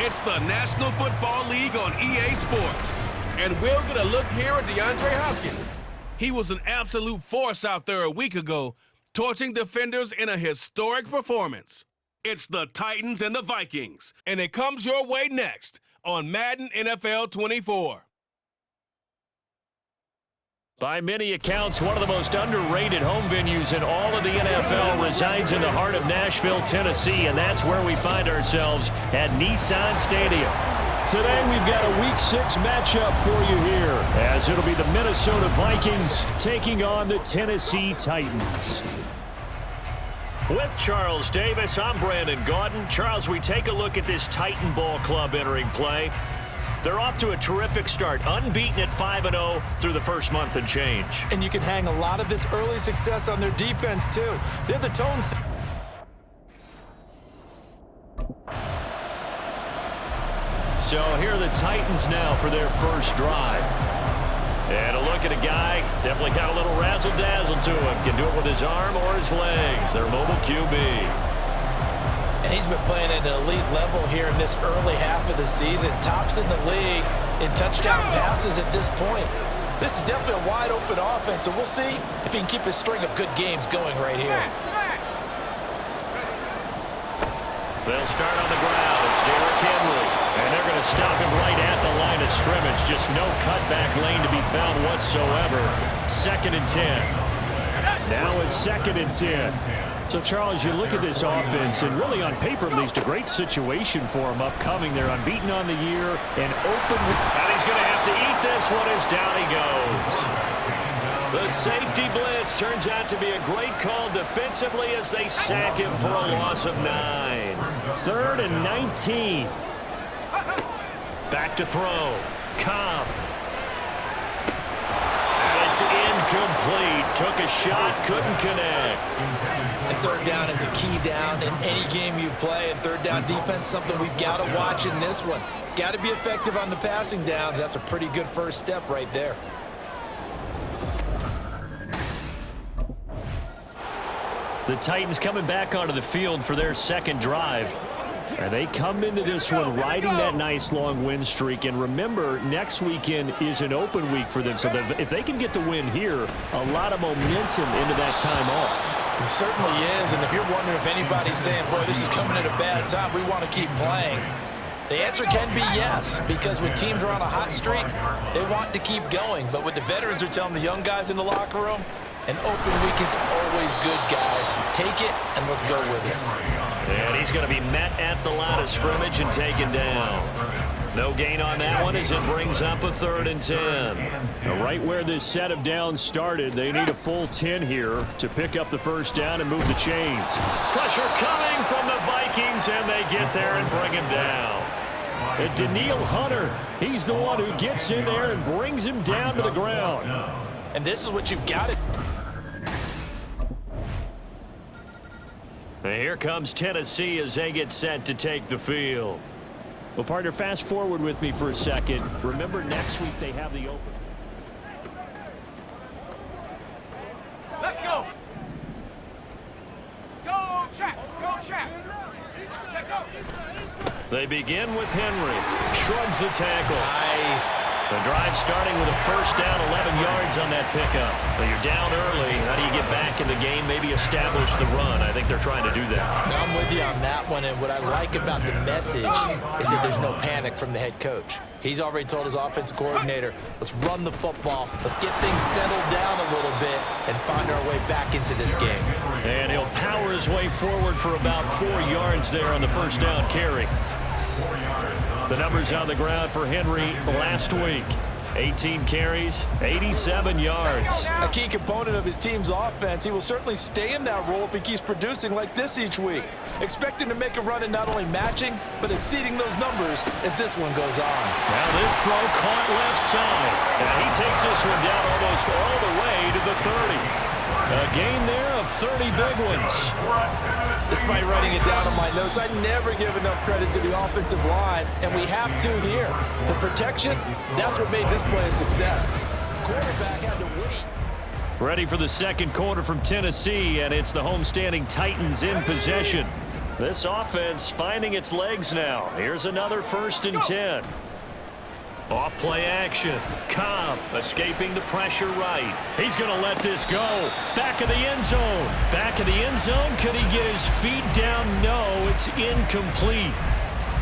It's the National Football League on EA Sports. And we'll get a look here at DeAndre Hopkins. He was an absolute force out there a week ago, torching defenders in a historic performance. It's the Titans and the Vikings, and it comes your way next on Madden NFL 24. By many accounts, one of the most underrated home venues in all of the NFL resides in the heart of Nashville, Tennessee, and that's where we find ourselves at Nissan Stadium. Today, we've got a Week 6 matchup for you here, as it'll be the Minnesota Vikings taking on the Tennessee Titans. With Charles Davis, I'm Brandon Gaudin. Charles, we take a look at this Titan Ball Club entering play. They're off to a terrific start, unbeaten at 5-0 through the first month and change. And you can hang a lot of this early success on their defense, too. They're the tone. So here are the Titans now for their first drive. And a look at a guy, definitely got a little razzle-dazzle to him. Can do it with his arm or his legs. Their mobile QB. And he's been playing at an elite level here in this early half of the season. Tops in the league in touchdown passes at this point. This is definitely a wide-open offense, so we'll see if he can keep his string of good games going right here. They'll start on the ground. It's Derrick Henry. And they're going to stop him right at the line of scrimmage. Just no cutback lane to be found whatsoever. 2nd and 10. Now it's 2nd and 10. So, Charles, you look at this offense, and really on paper, at least, a great situation for them upcoming. They're unbeaten on the year and open. And he's going to have to eat this one as down he goes. The safety blitz turns out to be a great call defensively as they sack him for a loss of 9. 3rd and 19. Back to throw. Cobb. And it's incomplete. Took a shot, couldn't connect. And 3rd down is a key down in any game you play. And 3rd down defense, something we've got to watch in this one. Got to be effective on the passing downs. That's a pretty good first step right there. The Titans coming back onto the field for their second drive. And they come into this one riding that nice long win streak. And remember, next weekend is an open week for them. So if they can get the win here, a lot of momentum into that time off. It certainly is. And if you're wondering if anybody's saying, boy, this is coming at a bad time, we want to keep playing, the answer can be yes, because when teams are on a hot streak, they want to keep going. But what the veterans are telling the young guys in the locker room, an open week is always good, guys. Take it, and let's go with it. And he's going to be met at the line of scrimmage and taken down. No gain on that one as it brings up a 3rd and 10. Now, right where this set of downs started, they need a full 10 here to pick up the first down and move the chains. Pressure coming from the Vikings, and they get there and bring him down. And Danielle Hunter, he's the one who gets in there and brings him down to the ground. And this is what you've got to. And here comes Tennessee as they get set to take the field. Well, partner, fast forward with me for a second. Remember, next week they have the open. Let's go. Go, Chap. Go, Chap. Check go. They begin with Henry. Shrugs the tackle. Nice. The drive starting with a first down, 11 yards on that pickup. But you're down early. How do you get back in the game, maybe establish the run? I think they're trying to do that. Now, I'm with you on that one, and what I like about the message is that there's no panic from the head coach. He's already told his offensive coordinator, let's run the football, let's get things settled down a little bit and find our way back into this game. And he'll power his way forward for about 4 yards there on the first down carry. The numbers on the ground for Henry last week. 18 carries, 87 yards. A key component of his team's offense. He will certainly stay in that role if he keeps producing like this each week. Expect him to make a run in not only matching, but exceeding those numbers as this one goes on. Now this throw caught left side. And he takes this one down almost all the way to the 30. A gain there of 30 big ones. Despite writing it down on my notes, I never give enough credit to the offensive line, and we have to here. The protection, that's what made this play a success. Quarterback had to wait. Ready for the second quarter from Tennessee, and it's the homestanding Titans in possession. This offense finding its legs now. Here's another 1st and 10. Off play action. Cobb escaping the pressure right. He's going to let this go. Back of the end zone. Back of the end zone. Could he get his feet down? No, it's incomplete.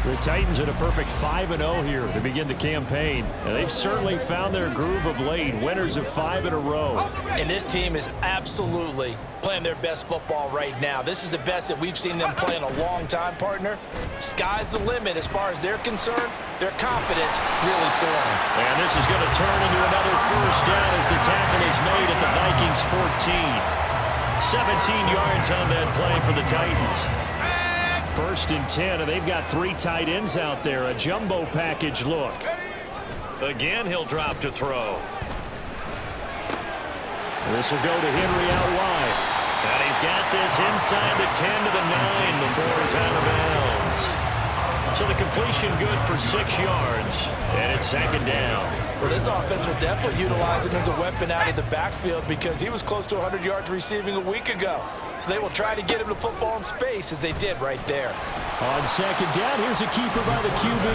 The Titans at a perfect 5-0 here to begin the campaign. And they've certainly found their groove of late. Winners of 5 in a row. And this team is absolutely playing their best football right now. This is the best that we've seen them play in a long time, partner. Sky's the limit as far as they're concerned. Their confidence really soaring. And this is going to turn into another 1st down as the tackle is made at the Vikings 14. 17 yards on that play for the Titans. 1st and 10, and they've got 3 tight ends out there. A jumbo package look. Again, he'll drop to throw. This will go to Henry out wide. And he's got this inside the 10 to the 9 before he's out of bounds. So the completion good for 6 yards, and it's 2nd down. Well, this offense will definitely utilize him as a weapon out of the backfield because he was close to 100 yards receiving a week ago. So they will try to get him to football in space as they did right there. On 2nd down, here's a keeper by the QB.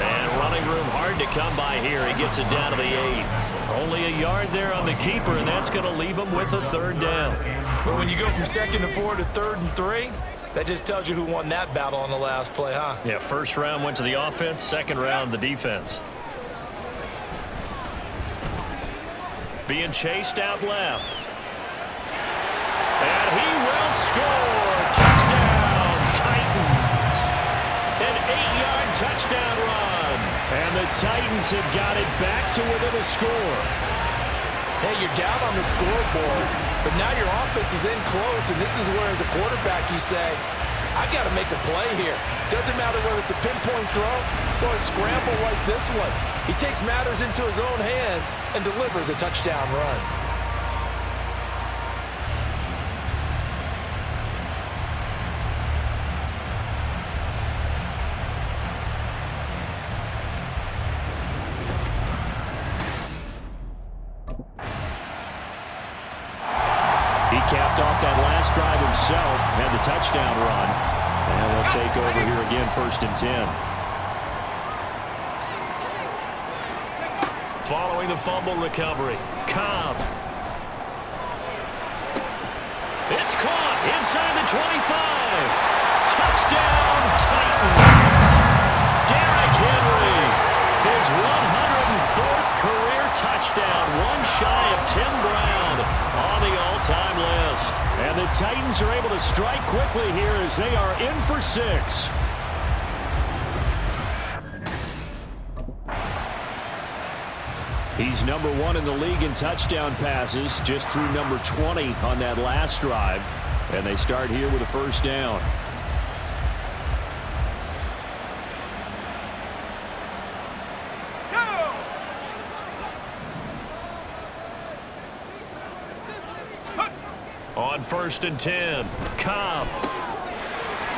And running room hard to come by here. He gets it down to the 8. Only a yard there on the keeper, and that's going to leave him with a 3rd down. But when you go from 2nd and 4 to 3rd and 3, that just tells you who won that battle on the last play, huh? Yeah, 1st round went to the offense, 2nd round the defense. Being chased out left. And he will score. Touchdown, Titans. An 8-yard touchdown run. And the Titans have got it back to within a score. Hey, you're down on the scoreboard, but now your offense is in close, and this is where, as a quarterback, you say, I've got to make a play here. Doesn't matter whether it's a pinpoint throw or a scramble like this one. He takes matters into his own hands and delivers a touchdown run. He capped off that last drive himself, had the touchdown run. And they'll take over here again, 1st and 10. Following the fumble recovery, Cobb. It's caught inside the 25. Touchdown, Titans. Derrick Henry, his 104th career touchdown, one shy of Tim Brown on the all-time list. And the Titans are able to strike quickly here as they are in for 6. He's number 1 in the league in touchdown passes, just through number 20 on that last drive. And they start here with a 1st down. On 1st and 10, Cobb.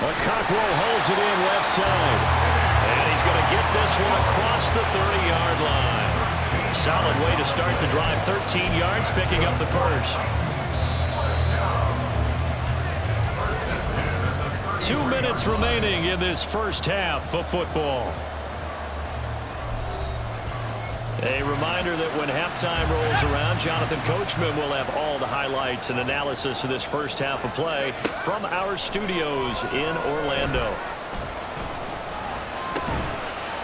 Cockrell holds it in left side. And he's going to get this one across the 30-yard line. Solid way to start the drive. 13 yards, picking up the 1st. 2 minutes remaining in this 1st half of football. A reminder that when halftime rolls around, Jonathan Coachman will have all the highlights and analysis of this 1st half of play from our studios in Orlando.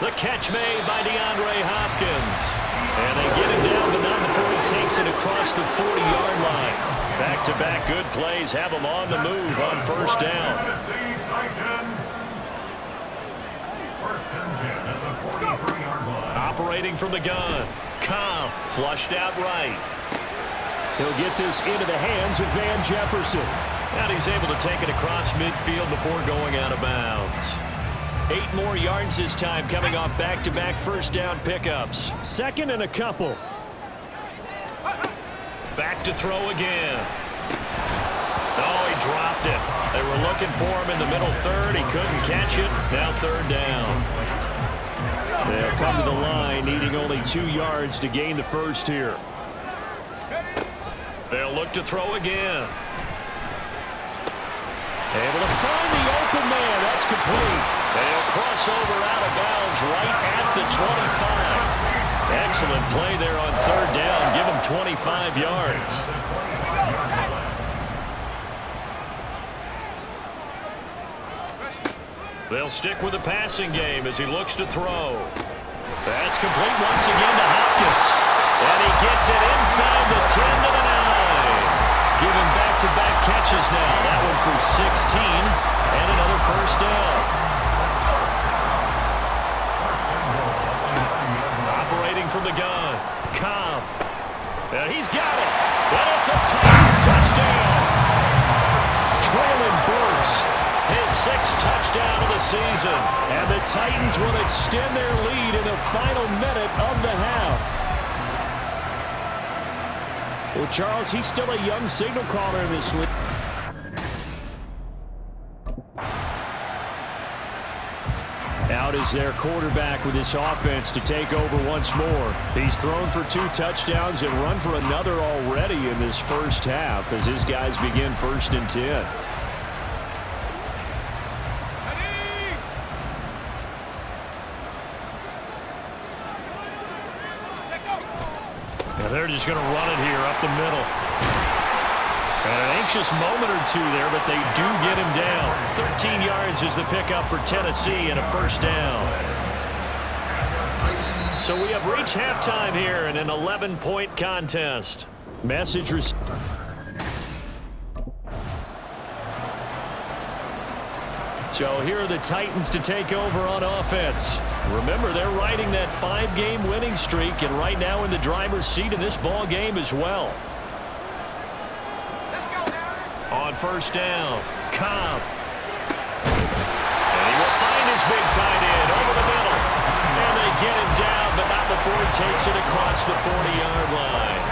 The catch made by DeAndre Hopkins. And they get him down, but not before he takes it across the 40-yard line. Back-to-back good plays have him on the move on 1st down. Operating from the gun. Cobb flushed out right. He'll get this into the hands of Van Jefferson. And he's able to take it across midfield before going out of bounds. 8 more yards this time, coming off back-to-back 1st down pickups. 2nd and a couple. Back to throw again. Oh, he dropped it. They were looking for him in the middle 3rd. He couldn't catch it. Now 3rd down. They'll come to the line, needing only 2 yards to gain the 1st here. They'll look to throw again. Able to find the open man. incomplete. They'll cross over out of bounds right at the 25. Excellent play there on third down. Give him 25 yards. They'll stick with the passing game as he looks to throw. That's complete once again to Hopkins. And he gets it inside the 10 to the 9. Giving back-to-back catches now. That one for 16 and another first down. Operating from the gun. Cobb. And he's got it. And it's a Titans touchdown. Traylon Burks, his 6th touchdown of the season. And the Titans will extend their lead in the final minute of the half. Well, Charles, he's still a young signal caller in this league. Out is their quarterback with this offense to take over once more. He's thrown for 2 touchdowns and run for another already in this first half as his guys begin 1st and 10. They're just going to run it here up the middle. And an anxious moment or two there, but they do get him down. 13 yards is the pickup for Tennessee and a first down. So we have reached halftime here in an 11-point contest. Message received. So here are the Titans to take over on offense. Remember, they're riding that 5-game winning streak, and right now in the driver's seat of this ball game as well. Let's go now. On first down, Cobb. And he will find his big tight end over the middle. And they get him down, but not before he takes it across the 40-yard line.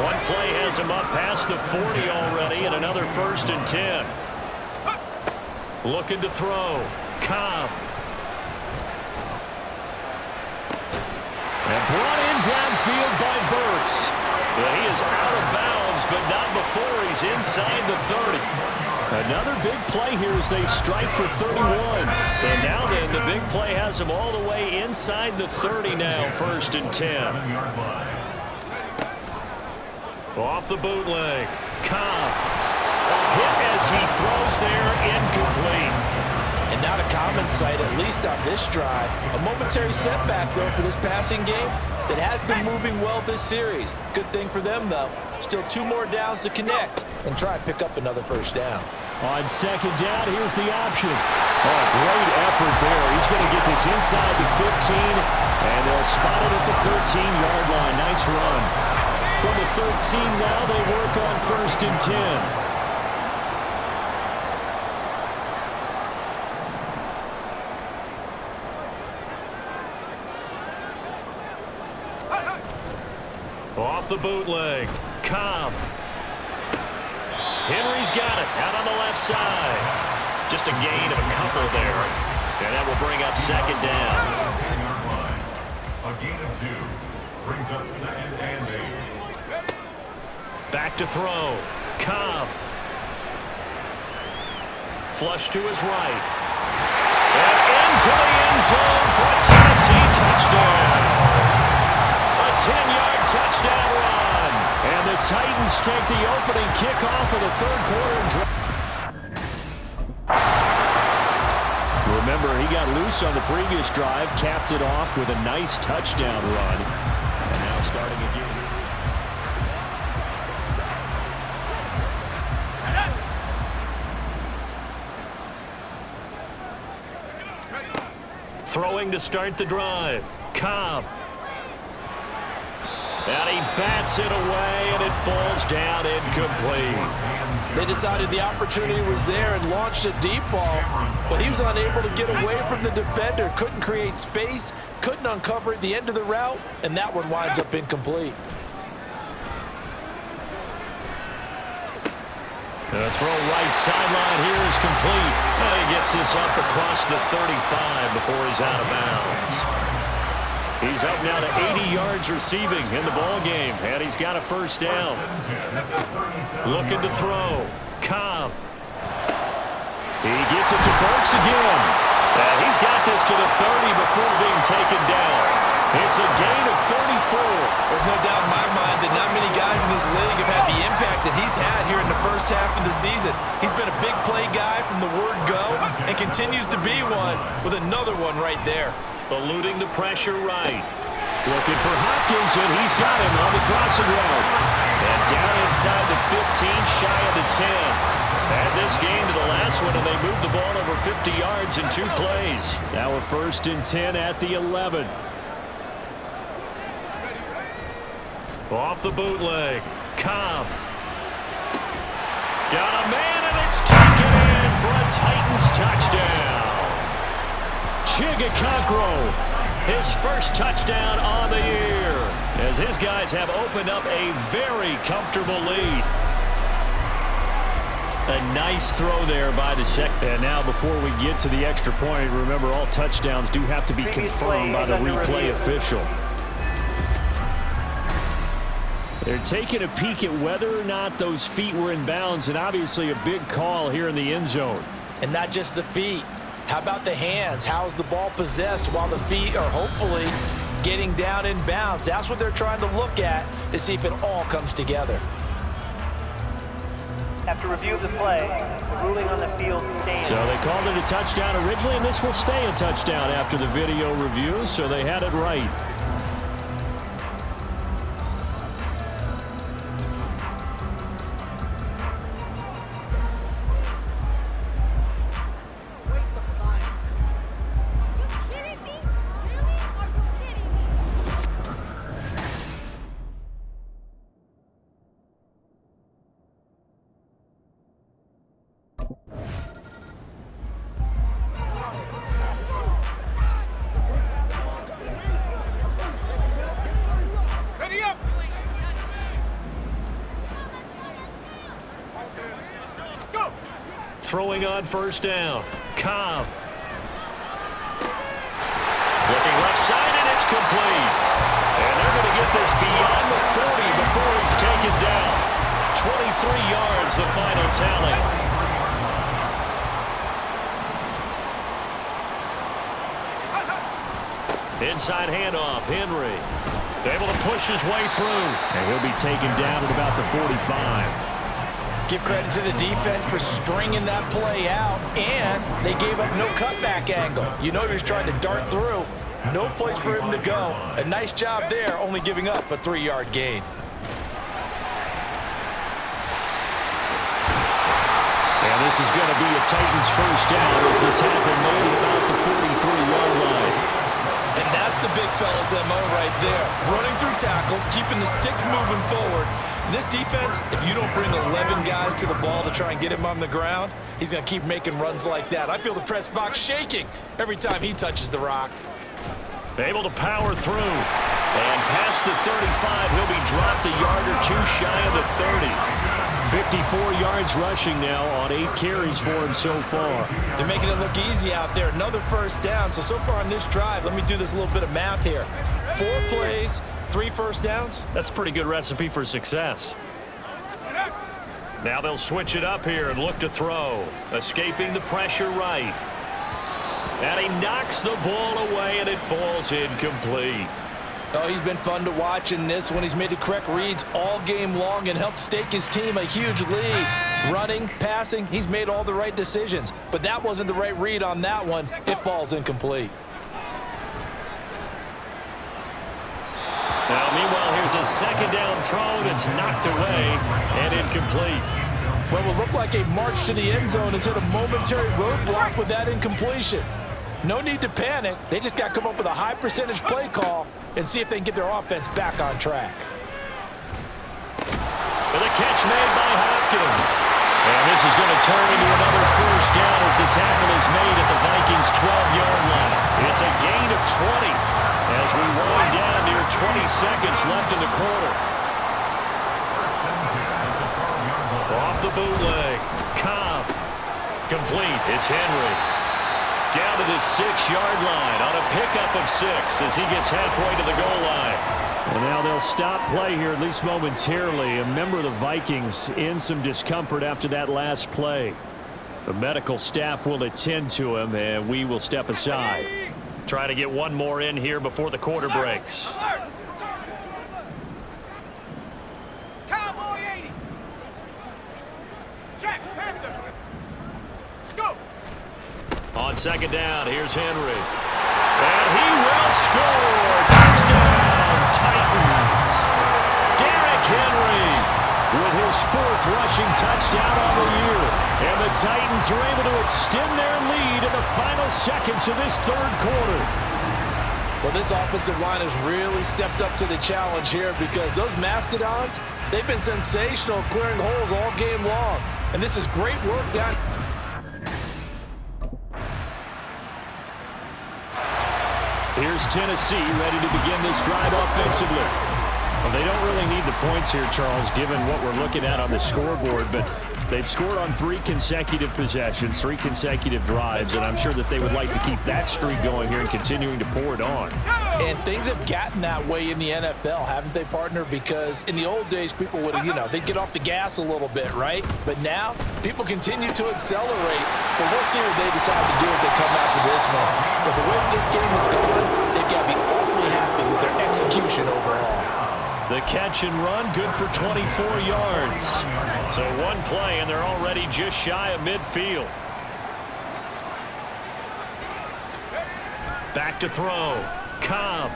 One play has him up past the 40 already, and another 1st and 10. Looking to throw. Cobb. And brought in downfield by Burks. Well, he is out of bounds, but not before he's inside the 30. Another big play here as they strike for 31. So now then, the big play has him all the way inside the 30 now, 1st and 10. Off the bootleg. Cobb. Hit as he throws there, incomplete. And not a common sight, at least on this drive. A momentary setback, though, for this passing game that has been moving well this series. Good thing for them, though. Still 2 more downs to connect and try and pick up another first down. On second down, here's the option. Oh, great effort there. He's going to get this inside the 15, and they'll spot it at the 13-yard line. Nice run. From the 13 now, they work on 1st and 10. Off the bootleg. Cobb. Henry's got it out on the left side. Just a gain of a couple there. And that will bring up 2nd down. A gain of 2 brings up 2nd and 8. Back to throw. Cobb. Flush to his right. And into the end zone for a Tennessee touchdown. 10-yard touchdown run. And the Titans take the opening kickoff of the 3rd quarter. Remember, he got loose on the previous drive, capped it off with a nice touchdown run. And now starting again. Throwing to start the drive. Cobb. And he bats it away, and it falls down incomplete. They decided the opportunity was there and launched a deep ball, but he was unable to get away from the defender, couldn't create space, couldn't uncover at the end of the route, and that one winds up incomplete. The throw right sideline here is complete. Well, he gets this up across the 35 before he's out of bounds. He's up now to 80 yards receiving in the ball game, and he's got a first down. Looking to throw. Cobb. He gets it to Burks again. And he's got this to the 30 before being taken down. It's a gain of 34. There's no doubt in my mind that not many guys in this league have had the impact that he's had here in the first half of the season. He's been a big play guy from the word go and continues to be one with another one right there. Eluding the pressure right. Looking for Hopkins, and he's got him on the crossing route. And down inside the 15, shy of the 10. Add this game to the last one, and they moved the ball over 50 yards in 2 plays. Now a 1st and 10 at the 11. Off the bootleg. Cobb. Got a man, and it's taken in for a Titans touchdown. Chigakakro, his first touchdown on the year, as his guys have opened up a very comfortable lead. A nice throw there by the second. And now before we get to the extra point, remember all touchdowns do have to be confirmed by the replay official. They're taking a peek at whether or not those feet were in bounds, and obviously a big call here in the end zone. And not just the feet. How about the hands? How's the ball possessed while the feet are hopefully getting down in bounds? That's what they're trying to look at to see if it all comes together. After review of the play, the ruling on the field stands. So they called it a touchdown originally, and this will stay a touchdown after the video review, so they had it right. Throwing on 1st down. Cobb. Looking left side, and it's complete. And they're going to get this beyond the 40 before he's taken down. 23 yards, the final tally. Inside handoff, Henry. Able to push his way through. And he'll be taken down at about the 45. Give credit to the defense for stringing that play out, and they gave up no cutback angle. You know he was trying to dart through. No place for him to go. A nice job there, only giving up a 3-yard gain. And this is going to be a Titans 1st down as the tackle made at about the 43-yard line. And that's the big fella's MO right there. Running through tackles, keeping the sticks moving forward. This defense, if you don't bring 11 guys to the ball to try and get him on the ground, he's going to keep making runs like that. I feel the press box shaking every time he touches the rock. Able to power through. And past the 35, he'll be dropped a yard or 2 shy of the 30. 54 yards rushing now on 8 carries for him so far. They're making it look easy out there. Another 1st down. So far on this drive, let me do this little bit of math here. 4 plays, 3 1st downs. That's a pretty good recipe for success. Now they'll switch it up here and look to throw. Escaping the pressure right. And he knocks the ball away, and it falls incomplete. Oh, he's been fun to watch in this one. He's made the correct reads all game long and helped stake his team a huge lead. Running, passing, he's made all the right decisions. But that wasn't the right read on that one. It falls incomplete. Now, meanwhile, here's a 2nd down throw that's knocked away and incomplete. What will look like a march to the end zone has hit a momentary roadblock with that incompletion. No need to panic. They just got to come up with a high percentage play call and see if they can get their offense back on track. With a catch made by Hopkins. And this is going to turn into another 1st down as the tackle is made at the Vikings' 12-yard line. It's a gain of 20 as we wind down near 20 seconds left in the quarter. Off the bootleg. Cobb. Complete. It's Henry. Down to the 6-yard line on a pickup of 6 as he gets halfway to the goal line. Well, now they'll stop play here, at least momentarily. A member of the Vikings in some discomfort after that last play. The medical staff will attend to him, and we will step aside. Try to get one more in here before the quarter breaks. Alert! Cowboy 80. Check, Panther. Scoop. On second down, here's Henry. And he will score! Touchdown, Titans! Derrick Henry with his 4th rushing touchdown on the year. And the Titans are able to extend their lead in the final seconds of this 3rd quarter. Well, this offensive line has really stepped up to the challenge here because those Mastodons, they've been sensational clearing holes all game long. And this is great work down. Here's Tennessee ready to begin this drive offensively. Well, they don't really need the points here, Charles, given what we're looking at on the scoreboard, but they've scored on 3 consecutive possessions, 3 consecutive drives, and I'm sure that they would like to keep that streak going here and continuing to pour it on. And things have gotten that way in the NFL, haven't they, partner? Because in the old days, people would, they'd get off the gas a little bit, right? But now, people continue to accelerate. But we'll see what they decide to do as they come out for this one. But the way this game is going, they've got to be awfully happy with their execution overall. The catch and run, good for 24 yards. So one play, and they're already just shy of midfield. Back to throw. Cobb.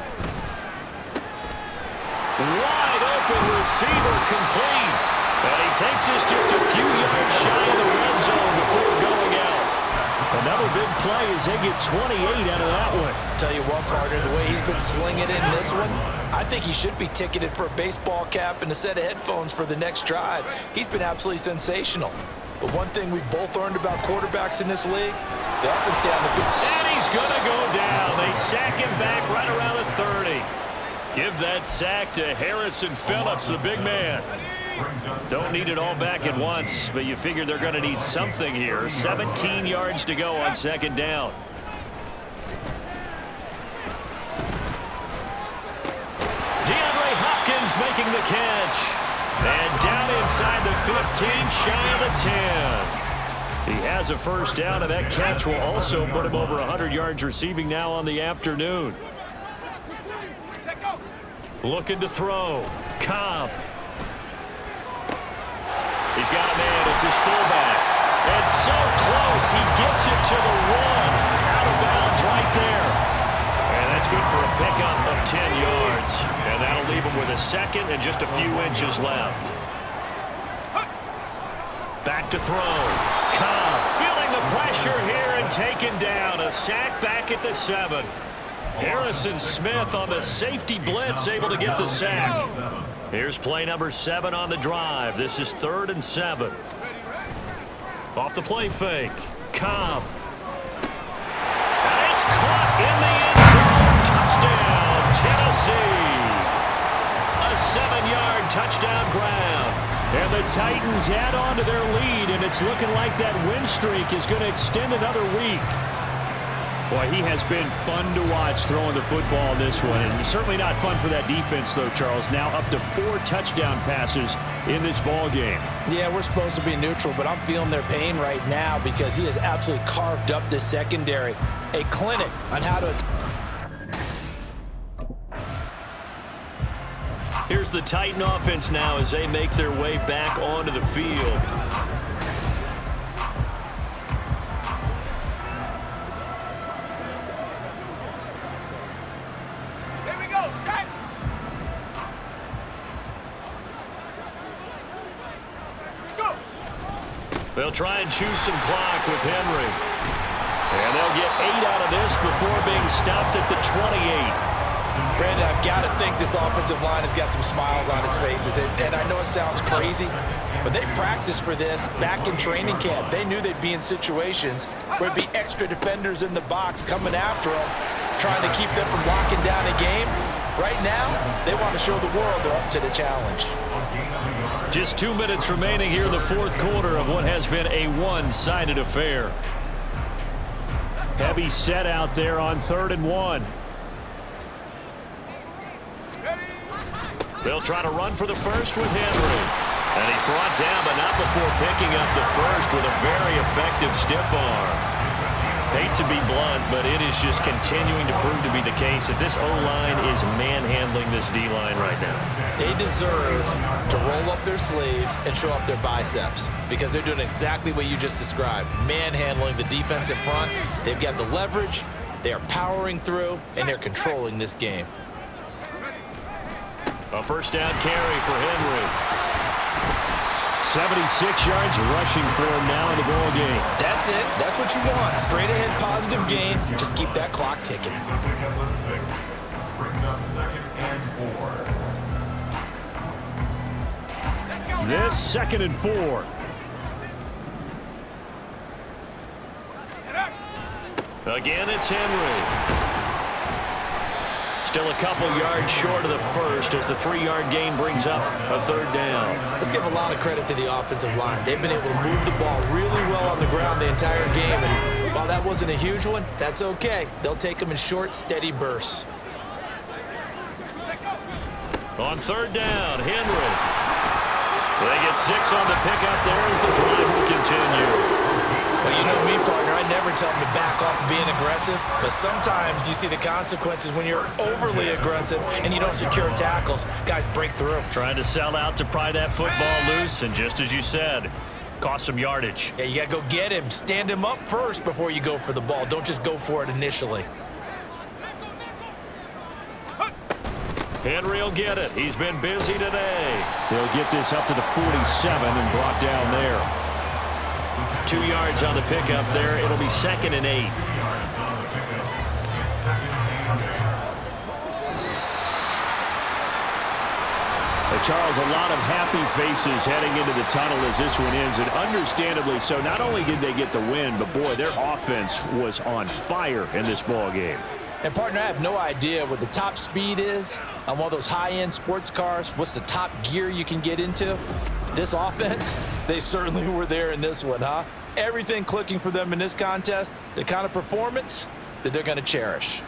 Wide open receiver complete. And he takes this just a few yards shy of the red zone before going out. Another big play as they get 28 out of that one. Tell you what, partner, the way he's been slinging it in this one, I think he should be ticketed for a baseball cap and a set of headphones for the next drive. He's been absolutely sensational. But one thing we both learned about quarterbacks in this league, they often stay on the field. And he's going to go down. They sack him back right around the 30. Give that sack to Harrison Phillips, the big man. Don't need it all back at once, but you figure they're going to need something here. 17 yards to go on second down. DeAndre Hopkins making the catch. And down inside the 15, shy of the 10. He has a first down, and that catch will also put him over 100 yards receiving now on the afternoon. Looking to throw. Cobb. He's got a man. It's his fullback. It's so close. He gets it to the 1. Out of bounds right there. And that's good for a pickup of 10 yards. And that'll leave him with a second and just a few inches left. Back to throw. Cobb feeling the pressure here and taken down. A sack back at the 7. Harrison Smith on the safety blitz, able to get the sack. Here's play number 7 on the drive. This is 3rd and 7. Off the play fake. Cobb. And it's caught in the end zone. Touchdown, Tennessee. A 7-yard touchdown grab. And the Titans add on to their lead, and it's looking like that win streak is going to extend another week. Boy, he has been fun to watch throwing the football in this one. And certainly not fun for that defense, though, Charles. Now up to 4 touchdown passes in this ball game. Yeah, we're supposed to be neutral, but I'm feeling their pain right now because he has absolutely carved up this secondary. A clinic on how to... Here's the Titan offense now as they make their way back onto the field. They'll try and choose some clock with Henry. And they'll get 8 out of this before being stopped at the 28. Brandon, I've got to think this offensive line has got some smiles on its faces. And I know it sounds crazy, but they practiced for this back in training camp. They knew they'd be in situations where it'd be extra defenders in the box coming after them, trying to keep them from locking down a game. Right now, they want to show the world they're up to the challenge. Just 2 minutes remaining here in the 4th quarter of what has been a one-sided affair. Heavy set out there on 3rd and 1. They'll try to run for the first with Henry. And he's brought down, but not before picking up the first with a very effective effective stiff arm. Hate to be blunt, but it is just continuing to prove to be the case that this O-line is manhandling this D-line right now. They deserve to roll up their sleeves and show up their biceps because they're doing exactly what you just described, manhandling the defensive front. They've got the leverage, they are powering through, and they're controlling this game. A first down carry for Henry. 76 yards rushing for him now in the ball game. That's it. That's what you want. Straight ahead positive gain. Just keep that clock ticking. Pickup of 6 brings up 2nd and 4. This 2nd and 4. Again, it's Henry. Still a couple yards short of the first as the 3-yard gain brings up a 3rd down. Let's give a lot of credit to the offensive line. They've been able to move the ball really well on the ground the entire game. And while that wasn't a huge one, that's okay. They'll take them in short, steady bursts. On 3rd down, Henry. They get 6 on the pickup there as the drive will continue. Well, you know me, partner. I never tell them to back off of being aggressive, but sometimes you see the consequences when you're overly aggressive and you don't secure tackles. Guys break through. Trying to sell out to pry that football loose, and just as you said, cost some yardage. Yeah, you got to go get him. Stand him up first before you go for the ball. Don't just go for it initially. Henry will get it. He's been busy today. They'll get this up to the 47 and brought down there. 2 yards on the pickup there. It'll be 2nd and 8. Charles, a lot of happy faces heading into the tunnel as this one ends, and understandably so. Not only did they get the win, but boy, their offense was on fire in this ball game. And partner, I have no idea what the top speed is on one of those high-end sports cars. What's the top gear you can get into? This offense, they certainly were there in this one, huh? Everything clicking for them in this contest, the kind of performance that they're going to cherish.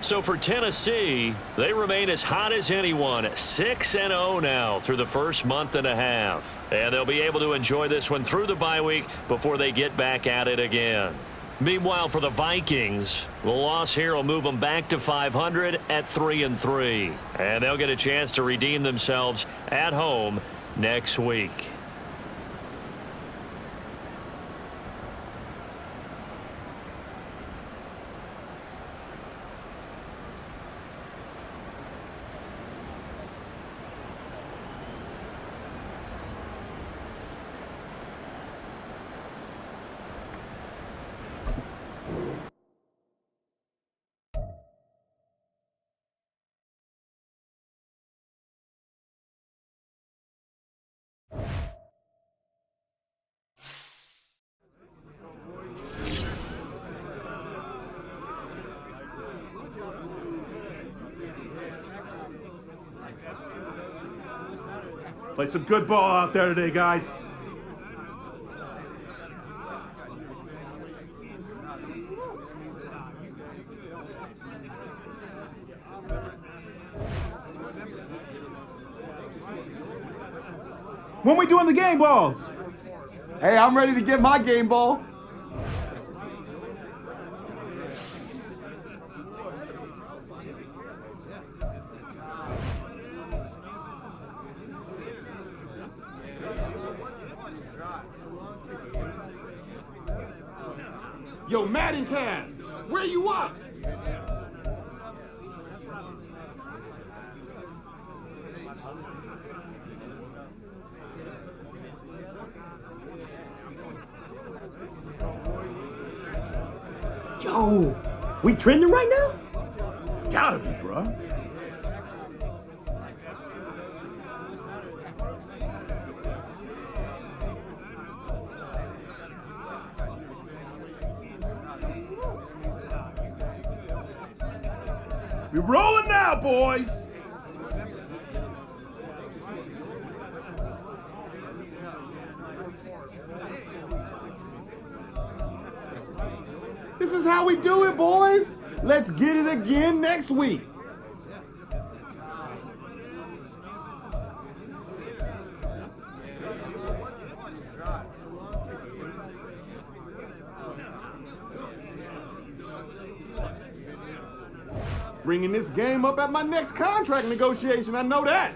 So for Tennessee, they remain as hot as anyone, 6-0 now through the first month and a half. And they'll be able to enjoy this one through the bye week before they get back at it again. Meanwhile, for the Vikings, the loss here will move them back to 500 at 3-3. And they'll get a chance to redeem themselves at home next week. Played some good ball out there today, guys. When we doing the game balls? Hey, I'm ready to get my game ball. Yo, Madden Cast, where you at? Yo, we trending right now? Gotta be, bro. We're rolling now, boys. This is how we do it, boys. Let's get it again next week. Bringing this game up at my next contract negotiation, I know that.